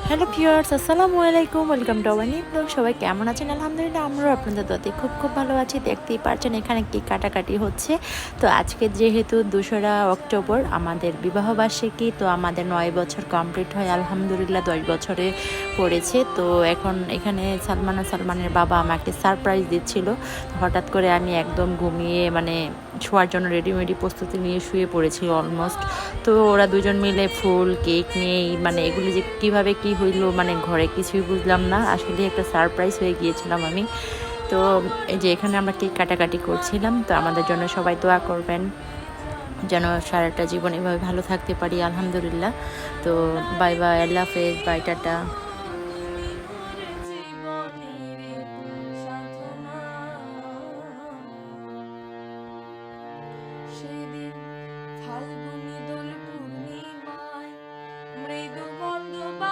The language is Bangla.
হ্যালো ভিউয়ার্স, আসসালামু আলাইকুম। Welcome to our new blog. সবাই কেমন আছেন? আলহামদুলিল্লাহ, আমরাও আপনাদের দোয়াতে খুব ভালো আছি। দেখতেই পারছেন এখানে কেক কাটাকাটি হচ্ছে। তো আজকে যেহেতু 2রা অক্টোবর আমাদের বিবাহবার্ষিকী, তো আমাদের 9 বছর কমপ্লিট হয়, আলহামদুলিল্লাহ 10 বছরে পড়েছে। তো এখন এখানে সালমানের বাবা আমাকে সারপ্রাইজ দিচ্ছিল। হঠাৎ করে আমি একদম ঘুমিয়ে শোয়ার জন্য রেডিমেডি প্রস্তুতি নিয়ে শুয়ে পড়েছি অলমোস্ট। তো ওরা দুজন মিলে ফুল কেক নিয়ে এগুলি যে কীভাবে কী হইলো ঘরে কিছুই বুঝলাম না। আসলে একটা সারপ্রাইজ হয়ে গিয়েছিলাম আমি। তো এই যে এখানে আমরা কেক কাটাকাটি করছিলাম। তো আমাদের জন্য সবাই দোয়া করবেন যেন সারাটা জীবন এভাবে ভালো থাকতে পারি, আলহামদুলিল্লাহ। তো বাই বাই, আল্লাহ হাফেজ, বাই, টাটা।